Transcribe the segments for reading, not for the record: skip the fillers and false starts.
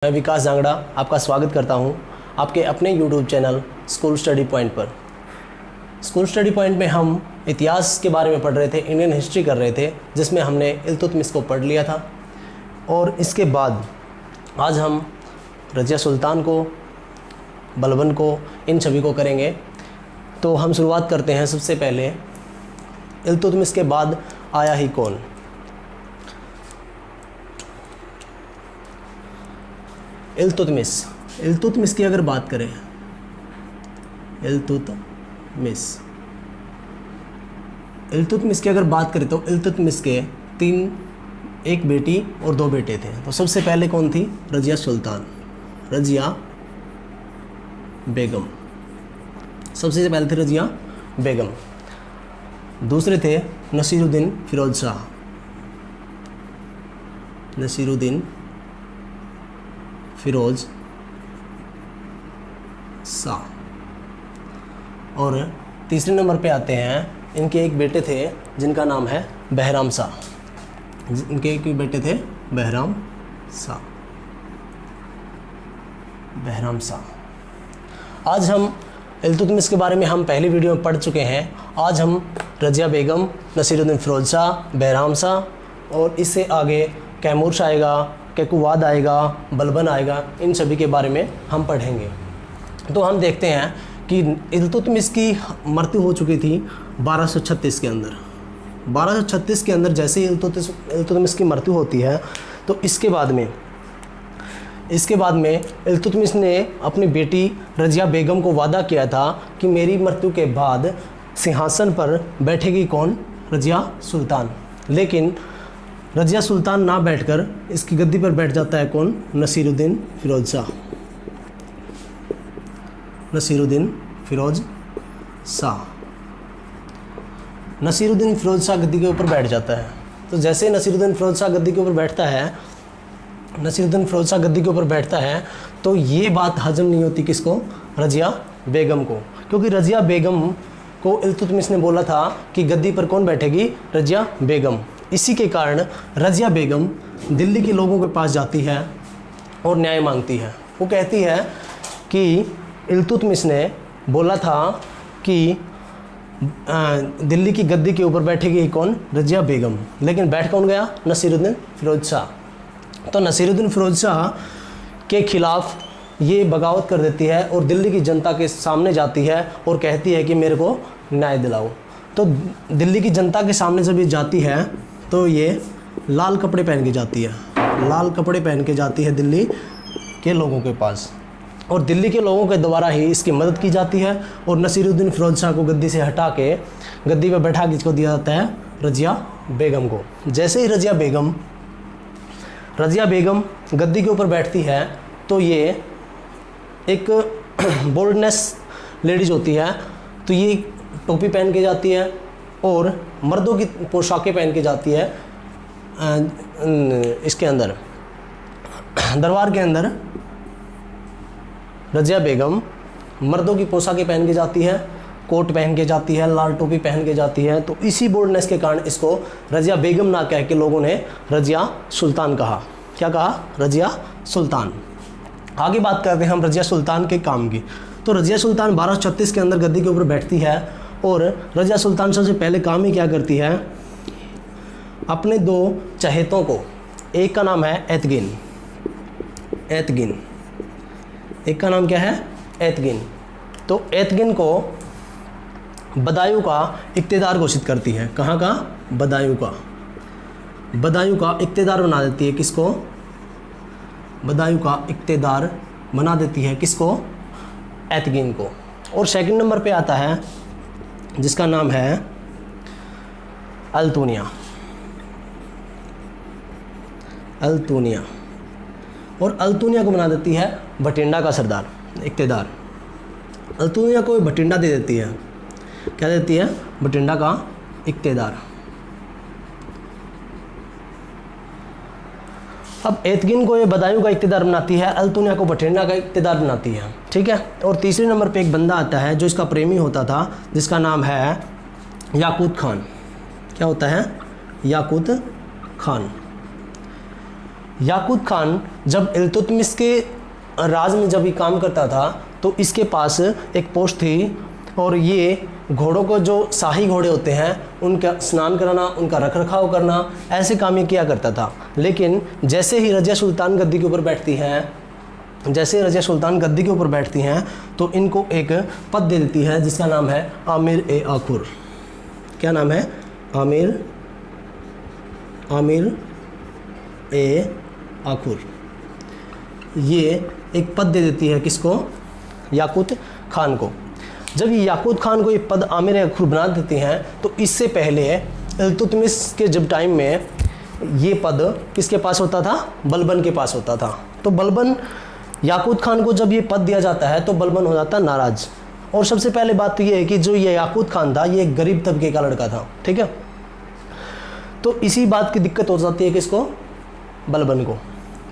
मैं विकास जांगड़ा आपका स्वागत करता हूं आपके अपने YouTube channel school study point पर। स्कूल स्टडी पॉइंट में हम इतिहास के बारे में पढ़ रहे थे, इंडियन हिस्ट्री कर रहे थे, जिसमें हमने इल्तुतमिश को पढ़ लिया था। और इसके बाद आज हम रज़िया सुल्तान को, बलबन को, इन सभी को करेंगे। तो हम शुरुआत करते हैं। सबसे पहले इल्तुतमिश के बाद आया ही कौन। इल्तुतमिश की अगर बात करें, इल्तुतमिश की अगर बात करें तो इल्तुतमिश के एक बेटी और 2 बेटे थे। तो सबसे पहले कौन थी? रज़िया सुल्तान, रज़िया बेगम। सबसे पहले थे रज़िया बेगम। दूसरे थे नसीरुद्दीन फिरोज शाह, नसीरुद्दीन फिरोज शाह। और तीसरे नंबर पे आते हैं, इनके एक बेटे थे जिनका नाम है बहराम शाह। इनके एक बेटे थे बहराम शाह। आज हम इल्तुतमिश के बारे में हम पहली वीडियो में पढ़ चुके हैं। आज हम रज़िया बेगम, नसीरुद्दीन फिरोज शाह, बहराम शाह और इससे आगे कैमूर शाह आएगा, कैकुवाद आएगा, बलबन आएगा, इन सभी के बारे में हम पढ़ेंगे। तो हम देखते हैं कि इल्तुतमिश की मृत्यु हो चुकी थी 1236 के अंदर। 1236 के अंदर जैसे ही इल्तुतमिश की मृत्यु होती है तो इसके बाद में इल्तुतमिश ने अपनी बेटी रज़िया बेगम को वादा किया था कि मेरी मृत्यु के बाद सिंहासन पर बैठेगी कौन? रज़िया सुल्तान। लेकिन रज़िया सुल्तान ना बैठकर इसकी गद्दी पर बैठ जाता है कौन? नसीरुद्दीन फिरोज शाह। नसीरुद्दीन फिरोज शाह गद्दी के ऊपर बैठ जाता है। तो जैसे नसीरुद्दीन फिरोज शाह गद्दी के ऊपर बैठता है, तो ये बात हजम नहीं होती किसको? रज़िया बेगम को। क्योंकि रज़िया बेगम को इल्तुतमिश ने बोला था कि गद्दी पर कौन बैठेगी? रज़िया बेगम। इसी के कारण रज़िया बेगम दिल्ली के लोगों के पास जाती है और न्याय मांगती है। वो कहती है कि इल्तुतमिश ने बोला था कि दिल्ली की गद्दी के ऊपर बैठेगी कौन? रज़िया बेगम। लेकिन बैठ कौन गया? नसीरुद्दीन फिरोज शाह। तो नसीरुद्दीन फिरोज शाह के खिलाफ ये बगावत कर देती है और दिल्ली की जनता के सामने जाती है और कहती है कि मेरे को न्याय दिलाओ। तो दिल्ली की जनता के सामने जब ये जाती है तो ये लाल कपड़े पहन के जाती है दिल्ली के लोगों के पास, और दिल्ली के लोगों के द्वारा ही इसकी मदद की जाती है। और नसीरुद्दीन फिरोज शाह को गद्दी से हटा के गद्दी पर बैठा के इसको दिया जाता है रज़िया बेगम को। जैसे ही रज़िया बेगम गद्दी के ऊपर बैठती है तो ये एक बोल्डनेस लेडीज़ होती है, तो ये टोपी पहन के जाती है और मर्दों की पोशाकें पहन के जाती है। इसके अंदर दरबार के अंदर रज़िया बेगम मर्दों की पोशाकें पहन के जाती है, कोट पहन के जाती है, लाल टोपी पहन के जाती है। तो इसी बोल्डनेस के कारण इसको रज़िया बेगम ना कह के लोगों ने रज़िया सुल्तान कहा। क्या कहा? रज़िया सुल्तान। आगे बात करते हैं हम रज़िया सुल्तान के काम की। तो रज़िया सुल्तान 1236 के अंदर गद्दी के ऊपर बैठती है और रज़िया सुल्तान सबसे पहले काम ही क्या करती है? अपने 2 चहेतों को, एक का नाम है एतगिन, एक का नाम क्या है? एतगिन। तो एतगिन को बदायूं का इक्तेदार घोषित करती है। कहाँ का? बदायूं का इक्तेदार बना देती है। किसको? बदायूं का इक्तेदार बना देती है। किसको? एतगिन को। और सेकंड नंबर पे आता है जिसका नाम है अल्तुनिया। और अल्तुनिया को बना देती है भटिंडा का सरदार, इक्तेदार। अल्तुनिया को भटिंडा दे देती है। क्या देती है? भटिंडा का इक्तेदार। अब एतगिन को ये बदायूं का इक्तेदार बनाती है, अल्तुनिया को भटिंडा का इक्तेदार बनाती है। ठीक है। और तीसरे नंबर पे एक बंदा आता है जो इसका प्रेमी होता था, जिसका नाम है याकूत खान। क्या होता है? याकूत खान। याकूत खान जब इल्तुतमिश के राज में जब ये काम करता था तो इसके पास एक पोस्ट थी, और ये घोड़ों को जो शाही घोड़े होते हैं उनका स्नान कराना, उनका रखरखाव करना, ऐसे काम ये किया करता था। लेकिन जैसे ही रज़िया सुल्तान गद्दी के ऊपर बैठती हैं, जैसे रज़िया सुल्तान गद्दी के ऊपर बैठती हैं तो इनको एक पद दे देती है जिसका नाम है आमिर ए आखुर। क्या नाम है? आमिर ए आखुर। ये एक पद दे देती है किसको? याकूत खान को। जब ये याकूत खान को ये पद आमिर ए आखुर बना देती हैं तो इससे पहले इल्तुतमिश के जब टाइम में ये पद किसके पास होता था? बलबन के पास होता था। तो बलबन, याकूत खान को जब ये पद दिया जाता है तो बलबन हो जाता है नाराज। और सबसे पहले बात तो ये है कि जो ये याकूत खान था ये एक गरीब तबके का लड़का था, ठीक है। तो इसी बात की दिक्कत हो जाती है किसको? बलबन को।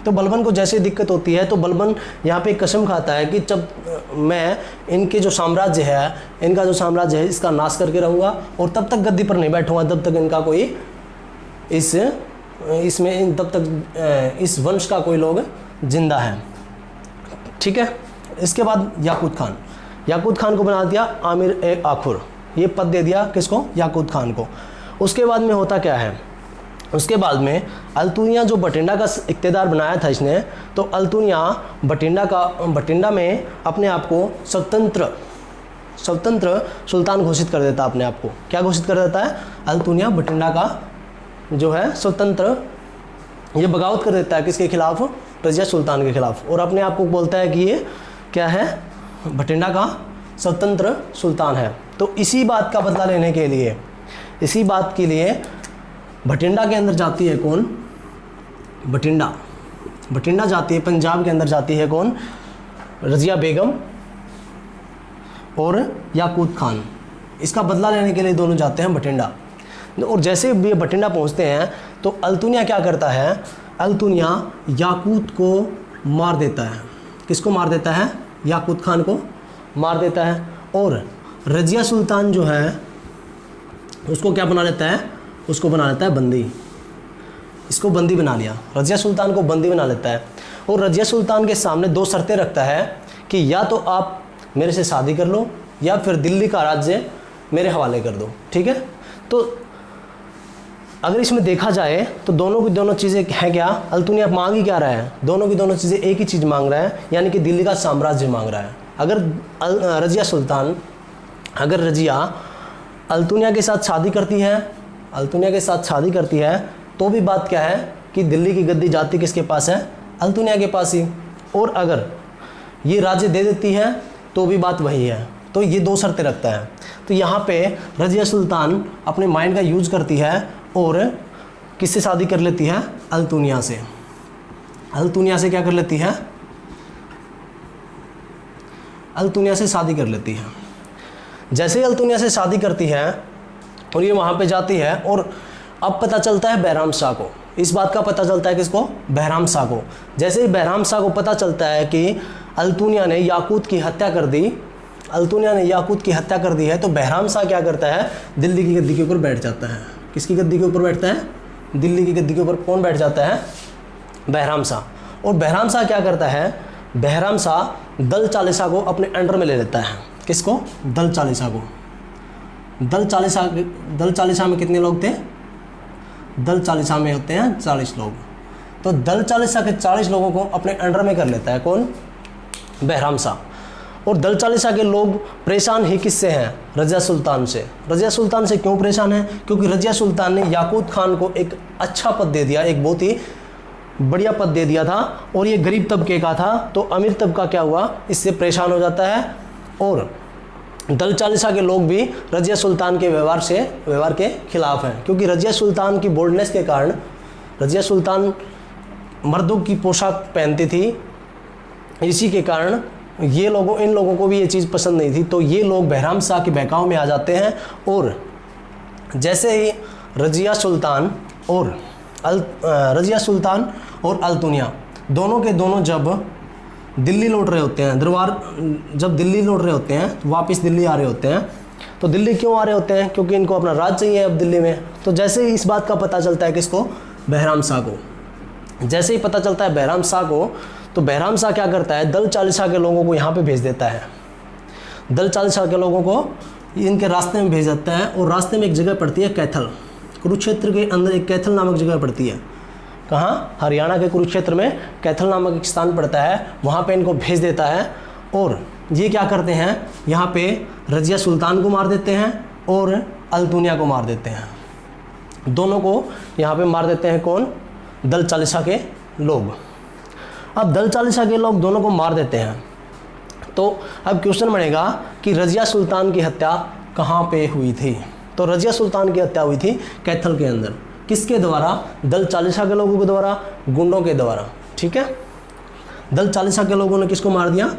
तो बलबन को जैसे दिक्कत होती है तो बलबन यहाँ पे कसम खाता है कि जब मैं इनके जो साम्राज्य है, इनका जो साम्राज्य है इसका नाश करके रहूँगा, और तब तक गद्दी पर नहीं बैठूँगा जब तक इनका कोई इसमें तब तक इस वंश का कोई लोग जिंदा है, ठीक है। इसके बाद याकूत खान को बना दिया आमिर ए आखुर। ये पद दे दिया किसको? याकूत खान को। उसके बाद में होता क्या है? उसके बाद में अल्तुनिया जो बठिंडा का इख्तियार बनाया था इसने, तो अल्तुनिया बठिंडा में अपने आप को स्वतंत्र सुल्तान घोषित कर देता। अपने आप को क्या घोषित कर देता है? अल्तुनिया बठिंडा का जो है स्वतंत्र, ये बगावत कर देता है किसके खिलाफ? रज़िया सुल्तान के खिलाफ। और अपने आप को बोलता है कि ये क्या है? बठिंडा का स्वतंत्र सुल्तान है। तो इसी बात का बदला लेने के लिए, इसी बात के लिए बठिंडा के अंदर जाती है कौन? बठिंडा जाती है, पंजाब के अंदर जाती है कौन? रज़िया बेगम और याकूत खान। इसका बदला लेने के लिए दोनों जाते हैं बठिंडा। और जैसे ये बठिंडा पहुंचते हैं तो अल्तुनिया क्या करता है? अल्तुनिया याकूत को मार देता है। किसको मार देता है? याकूत खान को मार देता है। और रज़िया सुल्तान जो है उसको क्या बना लेता है? उसको बना लेता है बंदी। इसको बंदी बना लिया, रज़िया सुल्तान को बंदी बना लेता है। और रज़िया सुल्तान के सामने दो शर्तें रखता है कि या तो आप मेरे से शादी कर लो या फिर दिल्ली का राज्य मेरे हवाले कर दो, ठीक है। तो अगर इसमें देखा जाए तो दोनों की दोनों चीज़ें हैं क्या? अल्तुनिया मांग ही क्या रहा है? दोनों की दोनों चीज़ें एक ही चीज़ मांग रहा है, यानी कि दिल्ली का साम्राज्य मांग रहा है। अगर रज़िया अल्तुनिया के साथ शादी करती है, तो भी बात क्या है कि दिल्ली की गद्दी जाती किसके पास है? अल्तुनिया के पास ही। और अगर ये राज्य दे देती है तो भी बात वही है। तो ये दो शर्तें रखता है। तो यहाँ पे रज़िया सुल्तान अपने माइंड का यूज करती है और किससे शादी कर लेती है? अल्तुनिया से। अल्तुनिया से क्या कर लेती है? अल्तुनिया से शादी कर लेती है। जैसे ही अल्तुनिया से शादी करती है और ये वहाँ पे जाती है, और अब पता चलता है बहराम शाह को। इस बात का पता चलता है किसको? बहराम शाह को। जैसे ही बहराम शाह को पता चलता है कि अल्तुनिया ने याकूत की हत्या कर दी, है, तो बहराम शाह क्या करता है? दिल्ली की गद्दी के ऊपर बैठ जाता है। किसकी गद्दी के ऊपर बैठता है? दिल्ली की गद्दी के ऊपर कौन बैठ जाता है? बहराम शाह। और बहराम शाह क्या करता है? बहराम शाह दल चालीसा को अपने अंडर में ले लेता है। किसको? दल चालीसा को। दल चालीसा में कितने लोग थे? दल चालीसा में होते हैं 40 लोग। तो दल चालीसा के 40 लोगों को अपने अंडर में कर लेता है कौन? बहराम शाह। और दल चालीसा के लोग परेशान ही किससे हैं? रज़िया सुल्तान से। रज़िया सुल्तान से क्यों परेशान है? क्योंकि रज़िया सुल्तान ने याकूत खान को एक अच्छा पद दे दिया, एक बहुत ही बढ़िया पद दे दिया था, और ये गरीब तबके का था। तो अमीर तबका क्या हुआ? इससे परेशान हो जाता है। और दल चालीसा के लोग भी रज़िया सुल्तान के व्यवहार के खिलाफ हैं, क्योंकि रज़िया सुल्तान की बोल्डनेस के कारण, रज़िया सुल्तान मर्दों की पोशाक पहनती थी, इसी के कारण इन लोगों को भी ये चीज़ पसंद नहीं थी। तो ये लोग बहराम शाह के बहकाव में आ जाते हैं। और जैसे ही रज़िया सुल्तान और अल्तुनिया दोनों के दोनों जब दिल्ली लौट रहे होते हैं, जब दिल्ली लौट रहे होते हैं, वापस दिल्ली आ रहे होते हैं, तो दिल्ली क्यों आ रहे होते हैं? क्योंकि इनको अपना राज चाहिए अब दिल्ली में। तो जैसे ही इस बात का पता चलता है किसको? बहराम शाह को। जैसे ही पता चलता है बहराम शाह को, तो बहराम शाह क्या करता है, दल चालीसा के लोगों को यहाँ पे भेज देता है। दल चालीसा के लोगों को इनके रास्ते में भेज देता है, और रास्ते में एक जगह पड़ती है कैथल, कुरुक्षेत्र के अंदर एक कैथल नामक जगह पड़ती है। कहाँ? हरियाणा के कुरुक्षेत्र में कैथल नामक एक स्थान पड़ता है, वहाँ पे इनको भेज देता है। और ये क्या करते हैं, यहाँ पे रजिया सुल्तान को मार देते हैं और अल्तुनिया को मार देते हैं। दोनों को यहाँ पे मार देते हैं कौन? दल चालीसा के लोग। अब दल चालीसा के लोग दोनों को मार देते हैं, तो अब क्वेश्चन बनेगा कि रजिया सुल्तान की हत्या कहाँ पे हुई थी? तो रजिया सुल्तान की हत्या हुई थी कैथल के अंदर। किसके द्वारा? दल चालीसा के लोगों के द्वारा, गुंडों के द्वारा। ठीक है, दल चालीसा के लोगों ने किसको मार दिया?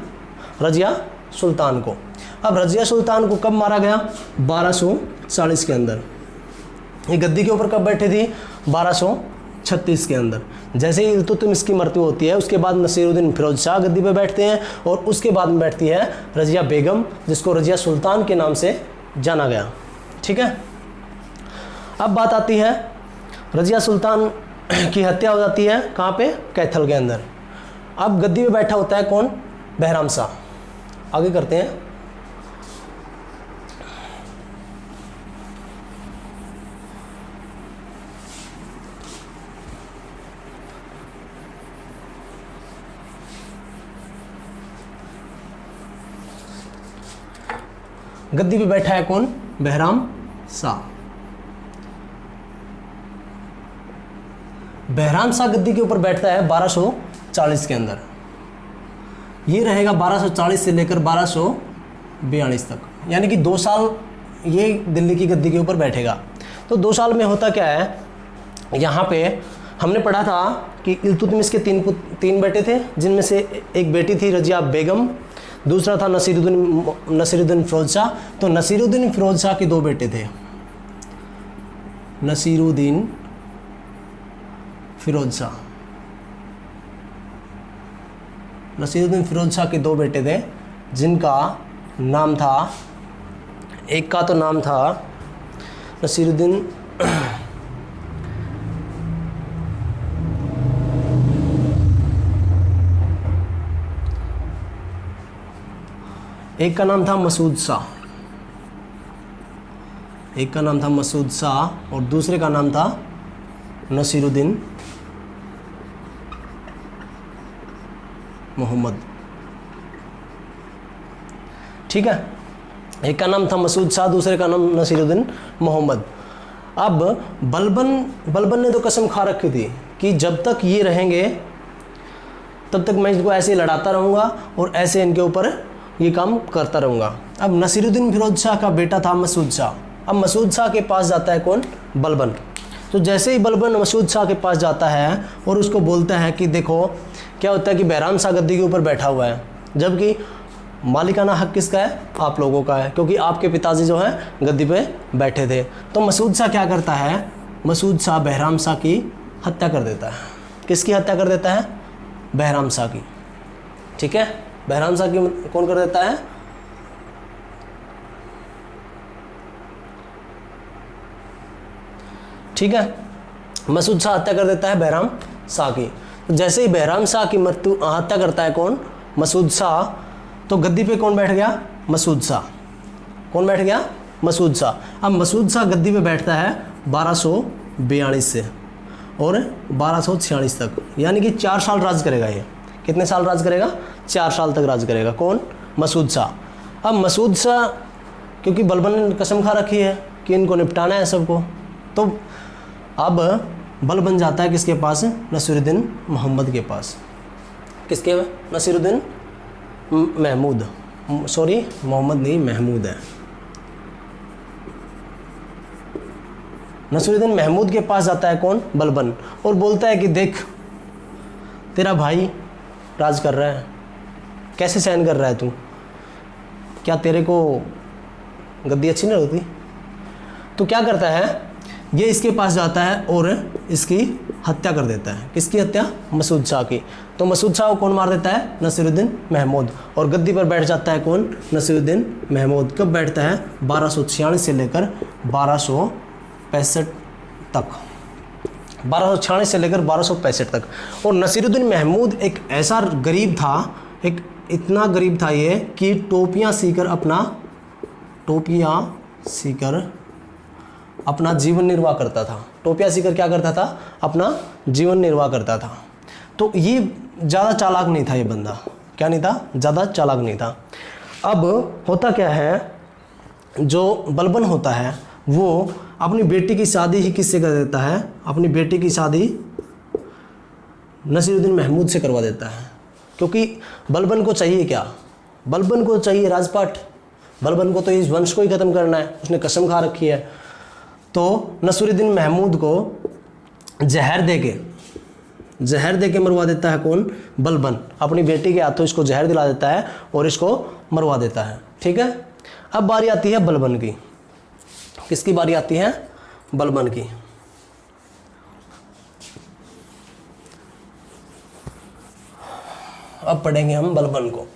रजिया सुल्तान को। अब रजिया सुल्तान को कब मारा गया? 1240 के अंदर। ये गद्दी के ऊपर कब बैठे थी? 1236 के अंदर। जैसे ही इल्तुतमिश की मृत्यु होती है, उसके बाद नसीरुद्दीन फिरोज शाह गद्दी पे बैठते हैं, और उसके बाद में बैठती है रजिया बेगम, जिसको रजिया सुल्तान के नाम से जाना गया। ठीक है, अब बात आती है रजिया सुल्तान की हत्या हो जाती है कहाँ पे? कैथल के अंदर। अब गद्दी पे बैठा होता है कौन? बहराम शाह। आगे करते हैं। गद्दी पे बैठा है कौन? बहराम शाह। बहराम शाह गद्दी के ऊपर बैठता है 1240 के अंदर। ये रहेगा 1240 से लेकर 1242 तक, यानी कि 2 साल ये दिल्ली की गद्दी के ऊपर बैठेगा। तो 2 साल में होता क्या है, यहाँ पे हमने पढ़ा था कि इल्तुतमिश के 3 बेटे थे, जिनमें से एक बेटी थी रजिया बेगम, दूसरा था नसीरुद्दीन फिरोज शाह। तो नसीरुद्दीन फिरोज शाह के 2 बेटे थे, नसीरुद्दीन फिरोज शाह। नसीरुद्दीन फिरोज शाह के 2 बेटे थे, जिनका नाम था, एक का तो नाम था नसीरुद्दीन एक का नाम था मसूद शाह, एक का नाम था मसूद शाह, और दूसरे का नाम था नसीरुद्दीन मोहम्मद। ठीक है, एक का नाम था मसूद शाह, दूसरे का नाम नसीरुद्दीन मोहम्मद। अब बलबन ने तो कसम खा रखी थी कि जब तक ये रहेंगे तब तक मैं इनको ऐसे लड़ाता रहूँगा और ऐसे इनके ऊपर ये काम करता रहूँगा। अब नसीरुद्दीन फिरोज शाह का बेटा था मसूद शाह। अब मसूद शाह के पास जाता है कौन? बलबन। तो जैसे ही बलबन मसूद शाह के पास जाता है और उसको बोलता है कि देखो क्या होता है कि बहराम शाह गद्दी के ऊपर बैठा हुआ है, जबकि मालिकाना हक किसका है? आप लोगों का है, क्योंकि आपके पिताजी जो हैं गद्दी पे बैठे थे। तो मसूद शाह क्या करता है? मसूद शाह बहराम शाह की हत्या कर देता है। किसकी हत्या कर देता है? बहराम शाह की। ठीक है, बहराम शाह की कौन कर देता है? ठीक है, मसूद शाह हत्या कर देता है बहराम शाह की। तो जैसे ही बहराम शाह की हत्या करता है कौन? मसूद शाह, तो गद्दी पे कौन बैठ गया? मसूद शाह। कौन बैठ गया? मसूद शाह। अब मसूद शाह गद्दी पे बैठता है 1242 से और 1246 तक, यानी कि 4 साल राज करेगा ये। कितने साल राज करेगा? 4 साल तक राज करेगा। कौन? मसूद शाह। अब मसूद शाह, क्योंकि बलबन ने कसम खा रखी है कि इनको निपटाना है सबको, तो अब बल बन जाता है किसके पास? नसीरुद्दीन मोहम्मद के पास। किसके? नसीरुद्दीन महमूद, सॉरी मोहम्मद नहीं, महमूद है। नसीरुद्दीन महमूद के पास जाता है कौन? बलबन, और बोलता है कि देख तेरा भाई राज कर रहा है, कैसे सहन कर रहा है तू? क्या तेरे को गद्दी अच्छी नहीं होती? तो क्या करता है, ये इसके पास जाता है और इसकी हत्या कर देता है। किसकी हत्या? मसूद शाह की। तो मसूद शाह को कौन मार देता है? नसीरुद्दीन महमूद। और गद्दी पर बैठ जाता है कौन? नसीरुद्दीन महमूद। कब बैठता है? 1246 से लेकर 1265 तक। 1246 से लेकर 1265 तक। और नसीरुद्दीन महमूद एक ऐसा गरीब था, एक इतना गरीब था ये कि टोपियाँ सीकर अपना जीवन निर्वाह करता था। टोपियाँ सीकर क्या करता था? अपना जीवन निर्वाह करता था। तो ये ज़्यादा चालाक नहीं था ये बंदा। क्या नहीं था? ज़्यादा चालाक नहीं था। अब होता क्या है, जो बलबन होता है वो अपनी बेटी की शादी ही किससे कर देता है? अपनी बेटी की शादी नसीरुद्दीन महमूद से करवा देता है। क्योंकि बलबन को चाहिए क्या? बलबन को चाहिए राजपाट। बलबन को तो इस वंश को ही ख़त्म करना है, उसने कसम खा रखी है। तो नसीरुद्दीन महमूद को जहर दे के मरवा देता है। कौन? बलबन अपनी बेटी के हाथों इसको जहर दिला देता है और इसको मरवा देता है। ठीक है। अब बारी आती है बलबन की। किसकी बारी आती है? बलबन की। अब पढ़ेंगे हम बलबन को।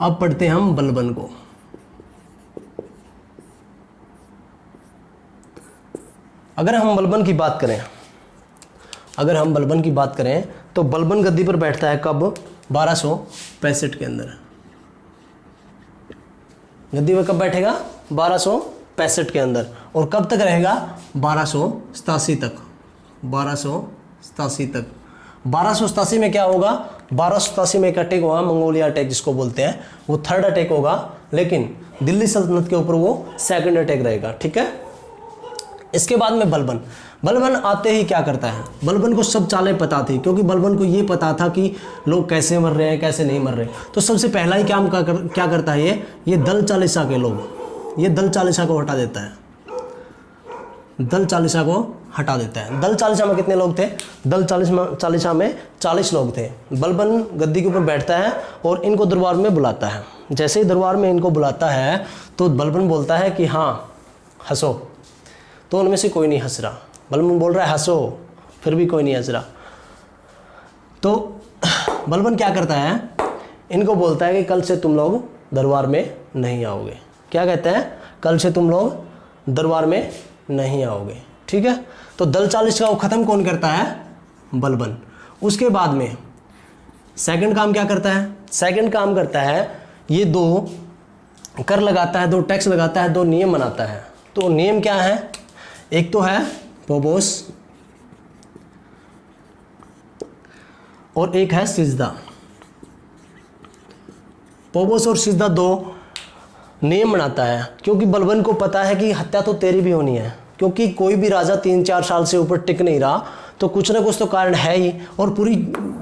अब पढ़ते हैं हम बलबन को। अगर हम बलबन की बात करें तो बलबन गद्दी पर बैठता है कब? 1265 के अंदर। गद्दी पर कब बैठेगा? 1265 के अंदर। और कब तक रहेगा? 1287 तक। 1287 में क्या होगा? 1287 में एक अटैक होगा, मंगोलिया अटैक जिसको बोलते हैं, वो थर्ड अटैक होगा, लेकिन दिल्ली सल्तनत के ऊपर वो सेकंड अटैक रहेगा। ठीक है। इसके बाद में बलबन आते ही क्या करता है? बलबन को सब चालें पता थी, क्योंकि बलबन को ये पता था कि लोग कैसे मर रहे हैं, कैसे नहीं मर रहे। तो सबसे पहला ही काम क्या करता है ये दल चालीसा के लोग, ये दल चालीसा को हटा देता है। दल चालीसा में कितने लोग थे? दल चालीसा में 40 लोग थे। बलबन गद्दी के ऊपर बैठता है और इनको दरबार में बुलाता है। जैसे ही दरबार में इनको बुलाता है तो बलबन बोलता है कि हाँ हंसो, तो उनमें से कोई नहीं हंस रहा। बलबन बोल रहा है हंसो, फिर भी कोई नहीं हंस रहा। तो बलबन क्या करता है? इनको बोलता है कि कल से तुम लोग दरबार में नहीं आओगे। क्या कहते हैं? कल से तुम लोग दरबार में नहीं आओगे। ठीक है। तो दल चालीसा को ख़त्म कौन करता है? बलबन। उसके बाद में सेकंड काम क्या करता है? सेकंड काम करता है ये 2 कर लगाता है, 2 टैक्स लगाता है, 2 नियम बनाता है। तो नियम क्या है? एक तो है पोबोस और एक है सिजदा। पोबोस और सिजदा 2 नियम बनाता है, क्योंकि बलबन को पता है कि हत्या तो तेरी भी होनी है, क्योंकि कोई भी राजा 3-4 साल से ऊपर टिक नहीं रहा, तो कुछ ना कुछ तो कारण है ही। और पूरी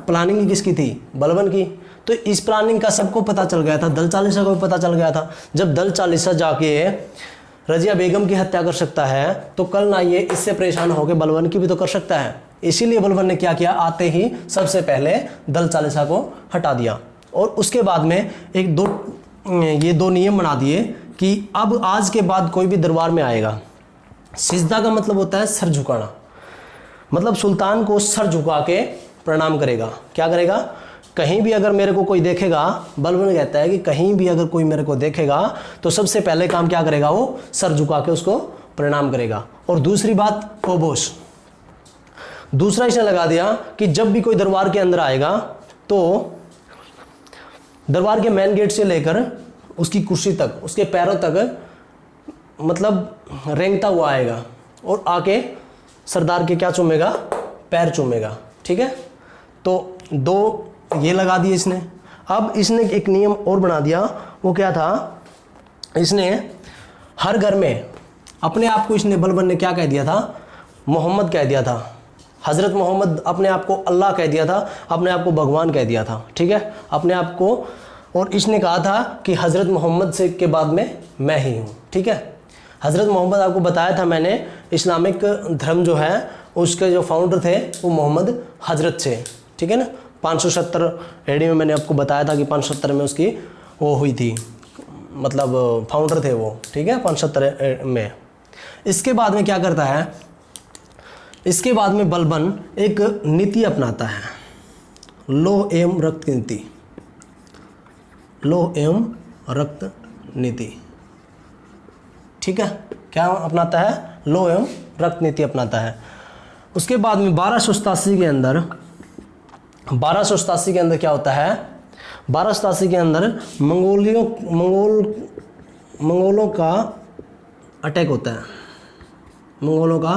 प्लानिंग किसकी थी? बलबन की। तो इस प्लानिंग का सबको पता चल गया था, दल चालीसा को भी पता चल गया था। जब दल चालीसा जाके रजिया बेगम की हत्या कर सकता है, तो कल ना ये इससे परेशान होकर बलबन की भी तो कर सकता है। इसीलिए बलबन ने क्या किया? आते ही सबसे पहले दल चालीसा को हटा दिया। और उसके बाद में ये 2 नियम बना दिए कि अब आज के बाद कोई भी दरबार में आएगा। सिजदा का मतलब होता है सर झुकाना, मतलब सुल्तान को सर झुका के प्रणाम करेगा। क्या करेगा? कहीं भी अगर मेरे को कोई देखेगा, बलबन कहता है कि कहीं भी अगर कोई मेरे को देखेगा तो सबसे पहले काम क्या करेगा? वो सर झुका के उसको प्रणाम करेगा। और दूसरी बात पोबोस, दूसरा इसने लगा दिया कि जब भी कोई दरबार के अंदर आएगा तो दरबार के मेन गेट से लेकर उसकी कुर्सी तक, उसके पैरों तक मतलब रेंगता हुआ आएगा और आके सरदार के क्या चूमेगा? पैर चूमेगा। ठीक है। तो 2 ये लगा दिए इसने। अब इसने एक नियम और बना दिया। वो क्या था? इसने हर घर में अपने आप को, इसने बलबन ने क्या कह दिया था? मोहम्मद कह दिया था। हज़रत मोहम्मद, अपने आप को अल्लाह कह दिया था, अपने आप को भगवान कह दिया था। ठीक है। अपने आप को। और इसने कहा था कि हज़रत मोहम्मद से के बाद में मैं ही हूँ। ठीक है। हज़रत मोहम्मद, आपको बताया था मैंने, इस्लामिक धर्म जो है उसके जो फाउंडर थे वो मोहम्मद हजरत थे। ठीक है ना। 570 AD में मैंने आपको बताया था कि 570 में उसकी वो हुई थी, मतलब फाउंडर थे वो। ठीक है। 570 में। इसके बाद में क्या करता है? इसके बाद में बलबन एक नीति अपनाता है, लोह एवं रक्त नीति। लोह एवं रक्त नीति। ठीक है। क्या अपनाता है? लो एवं रक्त नीति अपनाता है। उसके बाद में 1287 के अंदर क्या होता है? 1287 के अंदर मंगोलों का अटैक होता है। मंगोलों का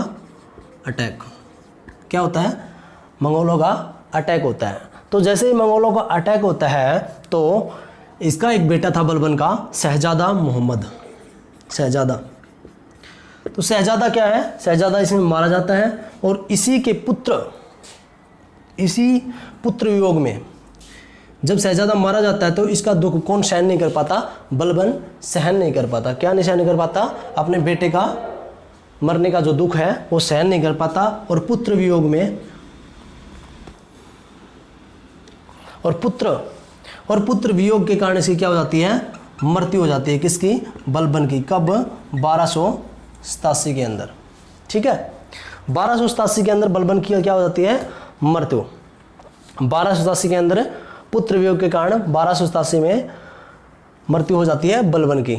अटैक क्या होता है? मंगोलों का अटैक होता है। तो जैसे ही मंगोलों का अटैक होता है तो इसका एक बेटा था बलबन का, शहजादा मोहम्मद। शहजादा, तो शहजादा क्या है? शहजादा इसमें मारा जाता है और इसी पुत्र वियोग में जब शहजादा मारा जाता है तो इसका दुख कौन सहन नहीं कर पाता? बलबन सहन नहीं कर पाता। क्या नहीं सहन नहीं कर पाता? अपने बेटे का मरने का जो दुख है वो सहन नहीं कर पाता और पुत्र वियोग में पुत्र वियोग के कारण इसकी क्या हो जाती है? मृत्यु हो जाती है। किसकी? बलबन की। कब? 1287 के अंदर। ठीक है, 1287 के अंदर बलबन की क्या हो जाती है? मृत्यु। 1287 के अंदर पुत्र वियोग के कारण 1287 में मृत्यु हो जाती है बलबन की।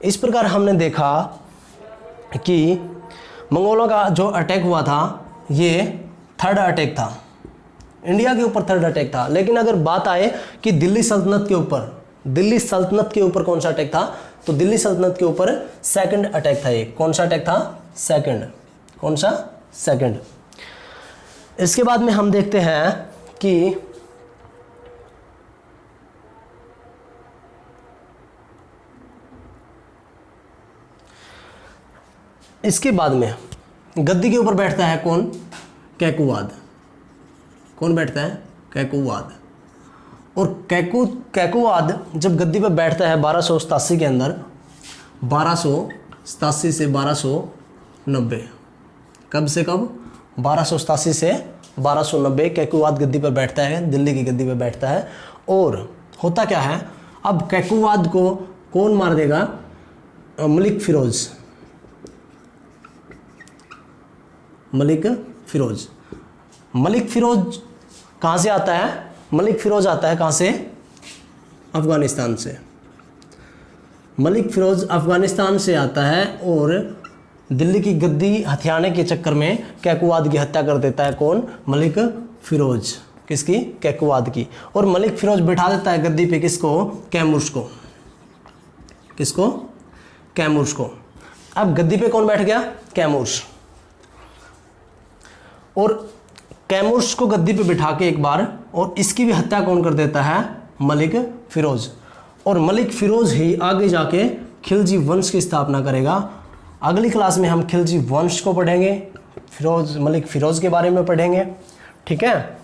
इस प्रकार हमने देखा कि मंगोलों का जो अटैक हुआ था ये थर्ड अटैक था, इंडिया के ऊपर थर्ड अटैक था। लेकिन अगर बात आए कि दिल्ली सल्तनत के ऊपर कौन सा अटैक था, तो दिल्ली सल्तनत के ऊपर सेकंड अटैक था। ये कौन सा अटैक था? सेकंड। कौन सा? सेकंड। इसके बाद में हम देखते हैं कि इसके बाद में गद्दी के ऊपर बैठता है कौन? कैकुवाद। कौन बैठता है? कैकुवाद। और कैकुवाद जब गद्दी पर बैठता है 1287 के अंदर, 1287 से 1290, कब से कब? 1287 से 1290 कैकुवाद गद्दी पर बैठता है, दिल्ली की गद्दी पर बैठता है। और होता क्या है, अब कैकुवाद को कौन मार देगा? मलिक फिरोज। मलिक फिरोज कहाँ से आता है? मलिक फिरोज आता है कहाँ से? अफगानिस्तान से। मलिक फिरोज अफगानिस्तान से आता है और दिल्ली की गद्दी हथियाने के चक्कर में कैकुवाद की हत्या कर देता है। कौन? मलिक फिरोज। किसकी? कैकुवाद की। और मलिक फिरोज बिठा देता है गद्दी पे किसको? कैमूर्स को। किसको? कैमूर्स को। अब गद्दी पे कौन बैठ गया? कैमूर्स। और कैमूर्स को गद्दी पे बिठा के एक बार, और इसकी भी हत्या कौन कर देता है? मलिक फिरोज। और मलिक फिरोज ही आगे जाके खिलजी वंश की स्थापना करेगा। अगली क्लास में हम खिलजी वंश को पढ़ेंगे, मलिक फिरोज के बारे में पढ़ेंगे। ठीक है,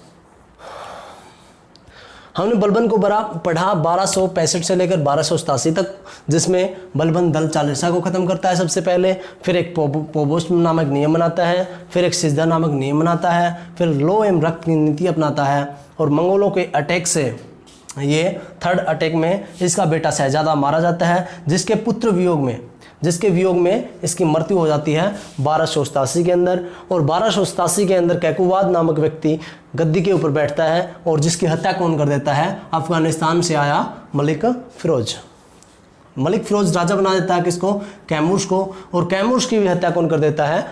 हमने बलबन को पढ़ा 1265 से लेकर 1287 तक, जिसमें बलबन दल चालीसा को ख़त्म करता है सबसे पहले, फिर एक पोबोस्ट नामक नियम बनाता है, फिर एक सिजदा नामक नियम बनाता है, फिर लो एवं रक्त की नीति अपनाता है। और मंगोलों के अटैक से, ये थर्ड अटैक में इसका बेटा शहजादा मारा जाता है, जिसके वियोग में इसकी मृत्यु हो जाती है 1287 के अंदर। और 1287 के अंदर कैकुवाद नामक व्यक्ति गद्दी के ऊपर बैठता है और जिसकी हत्या कौन कर देता है? अफगानिस्तान से आया मलिक फिरोज। मलिक फिरोज राजा बना देता है किसको? कैमूर्स को। और कैमूर्स की भी हत्या कौन कर देता है?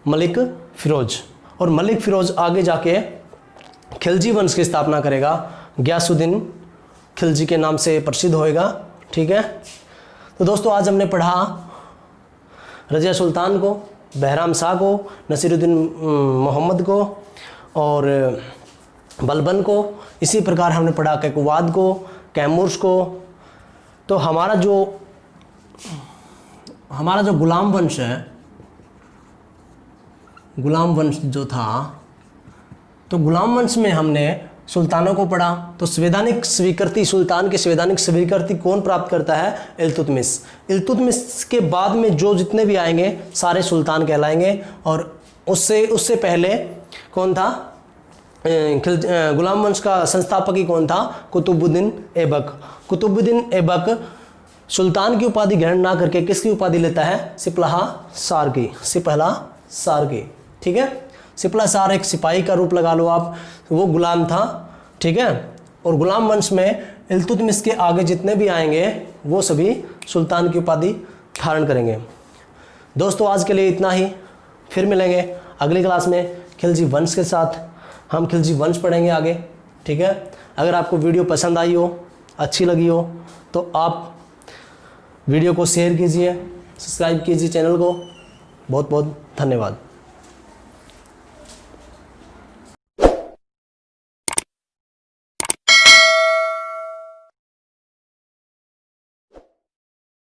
मलिक फिरोज। और मलिक फिरोज आगे जाके खिलजी वंश की स्थापना करेगा, गयासुद्दीन खिलजी के नाम से प्रसिद्ध होएगा। ठीक है, तो दोस्तों आज हमने पढ़ा रजिया सुल्तान को, बहराम शाह को, नसीरुद्दीन मोहम्मद को और बलबन को। इसी प्रकार हमने पढ़ा कैकुवाद को, कैमूर्स को। तो हमारा जो गुलाम वंश है, गुलाम वंश जो था, तो गुलाम वंश में हमने सुल्तानों को पढ़ा। तो संवैधानिक स्वीकृति, सुल्तान की संवैधानिक स्वीकृति कौन प्राप्त करता है? इल्तुतमिश। इल्तुतमिश के बाद में जो जितने भी आएंगे सारे सुल्तान कहलाएंगे। और उससे पहले कौन था? गुलाम वंश का संस्थापक ही कौन था? कुतुबुद्दीन ऐबक। कुतुबुद्दीन ऐबक सुल्तान की उपाधि ग्रहण ना करके किसकी उपाधि लेता है? सिपलहा सार की। सिपहला सार की। ठीक है, सिपला सार एक सिपाही का रूप लगा लो आप, वो गुलाम था। ठीक है, और गुलाम वंश में इल्तुतमिश के आगे जितने भी आएंगे वो सभी सुल्तान की उपाधि धारण करेंगे। दोस्तों आज के लिए इतना ही, फिर मिलेंगे अगली क्लास में खिलजी वंश के साथ। हम खिलजी वंश पढ़ेंगे आगे, ठीक है। अगर आपको वीडियो पसंद आई हो, अच्छी लगी हो, तो आप वीडियो को शेयर कीजिए, सब्सक्राइब कीजिए चैनल को। बहुत बहुत धन्यवाद।